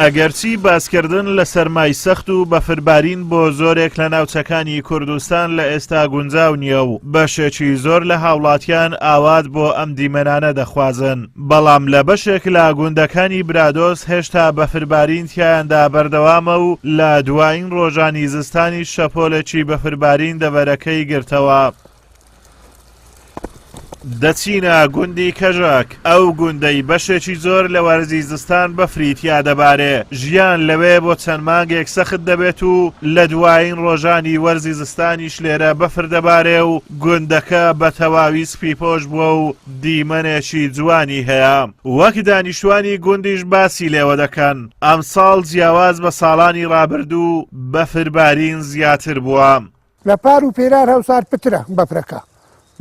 ئەگەرچی باسکردن لە سەرمای سەخت و بەفربارین بۆ زۆرێک لە ناوچەکانی کوردستان لە ئێستا گونجاو نییە و بەشێکی زۆر لە هاوڵاتیان ئاوات بۆ ئەم دیمەنانە دەخوازن، بەڵام لە بەشێک لە گوندەکانی برادۆز هێشتا بەفربارین تیایاندا بەردەوامە و لە دوایین ڕۆژانی زستانی شەپۆلێکی بەفربارین دەبەرەکەی گرتەوە. دەچینە گوندی کەژاک، ئەو گوندەی بەشێکی زۆر لە وەرزی زستان بەفری تیا دەبارێ. ژیان لەوێ بۆ چەند مانگێک سەخت دەبێت و لە دوایین ڕۆژانی وەرزی زستانیش لێرە بەفر دەبارێ و گوندەکە بە تەواوی سپیپۆش بووە و دیمەنێکی جوانی هەیە. وەک دانیشتوانی گوندیش باسی لێوە دەکەن، ئەمساڵ جیاواز بە ساڵانی ڕابردوو بەفربارین زیاتر بووە. لە پار و پێرار هەوسار پترە بەفرەکە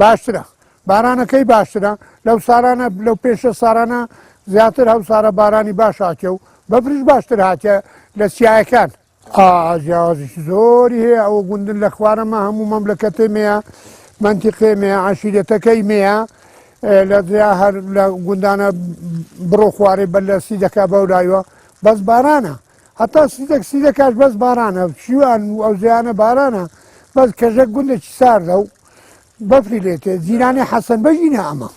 باشترە، بارانەکەی باشترە لەو سارانە، لەو پێشە سارانە زیاتر هەوسارە بارانی باش هاتێ و بەفرش باشتر هاتێ لە سیایەکان. جیاوازیش زۆری هەیە، ئەوە گوندن لە خوارەمە هەموو مەملەکەتێ مەیە، منتیقێ مەیە، عەشیرەتەکەی مەیە، لە هەر لە گوندانە بڕۆ خوارێ بەر لە سیدەکە بەولایوە بەس بارانە، هەتا سیدەکەش بەس بارانە، شیوان و ئەو زیانە بارانە، بەس کەژەک گوندێکی ساردە و بەفری لێتێ. زیرانی حەسەن بەژینە ئەمە.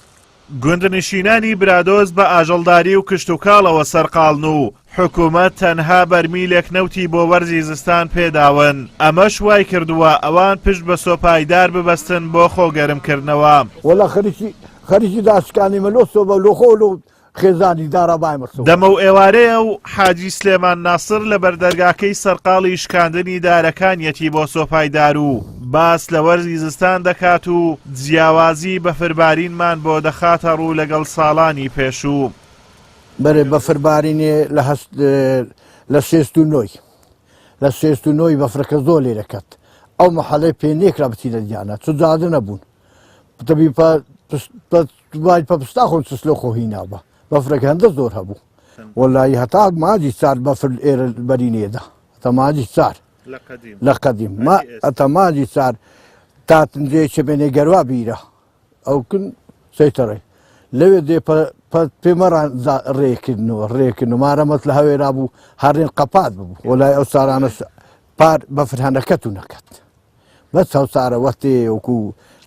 گوندنشینانی برادۆز بە ئاژەڵداری و کشت و کاڵەوە سەرقاڵن و حکوومەت تەنها بەرمیلێک نەوتی بۆ وەرزی زستان پێداون. ئەمەش وای کردووە ئەوان پشت بە سۆپایدار ببەستن بۆ خۆگەرمکردنەوە. وەڵا خەریکی داشکانی مەلۆسۆ بە لۆخۆڵ و خێزانی دارابای مەسۆ دەمە و ئێوارەیە و حاجی سلێمان ناسر لە بەردەرگاکەی سەرقاڵی شکاندنی دارەکانیەتی بۆ سۆپایدار و باس لە وەرزی زستان دەکات و جیاوازی بەفربارینمان بۆ دەخاتە ڕوو لەگەڵ ساڵانی پێشوو. بەرێ بەفربارینێ لە 69 بەفرەکە زۆر لێ دەکات. ئەو مەحەڵەی پێنێکرا بچینە دیانە چ جادە نەبوون تەبی وای پەپستا خۆ چسلۆ خۆهی نابە بەفرەکە هەندە زۆر هەبوو. وەلای هەتا ماجی چار بەفر ئێرە بەرینێدا هەتا ماجی چار لە قەدیم ئەتە ماجی چار تاتنجێکی بێنێ گەروا بیرە ئەوکن سەیتەڕێ لەوێ دێ پێمەڕان ڕێکردن و مارەمەت لە هەوێرا بوو هەڕێن قەپات ببوو. وەلای ئەو سارانە پار بەفرهەنەکەت و نەکەت بەس ئەو سارە وەختێ وەکو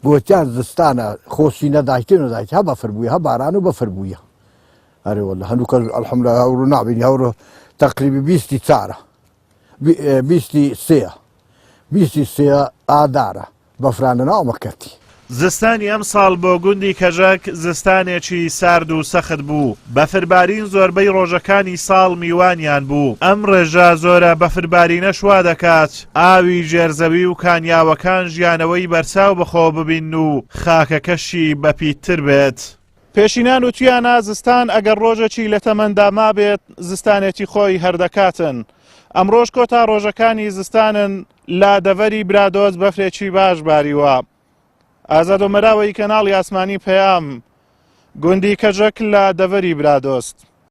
بۆتیان زستانە خۆشی نەدایتێ نەدایت هە بەفر بوویە هە باران و بەفر بوویە. ئەرێ وەڵا هەندوو کەس ئەلحەمدولیلا هەوڕۆ نابینی هەوڕۆ تەقریبی 20 چارە 23 ئادارە بەفرانە ناومەکەتی. زستانی ئەم ساڵ بۆ گوندی کەژەک زستانێکی سارد و سەخت بوو. بەفربارین زۆربەی ڕۆژەکانی ساڵ میوانیان بوو. ئەم ڕێژە زۆرە بەفربارینە شوا دەکات ئاوی ژێرزەوی و کانیاوەکان ژیانەوەی بەرچاو بەخۆ ببین و خاکەکەشی بەپیتتر بێت. پێشینان و تویانە زستان ئەگەر ڕۆژێکی لە تەمەنداما بێت زستانێتی خۆی هەردەکاتن. ئەمڕۆژ کۆتا ڕۆژەکانی زستانن لا دەڤەری برادۆز بەفرێکی باش باریوە. ئازاد و مەراوەی کەناڵی ئاسمانی پەیام گوندی کەژەک لە دەڤەری برادۆست.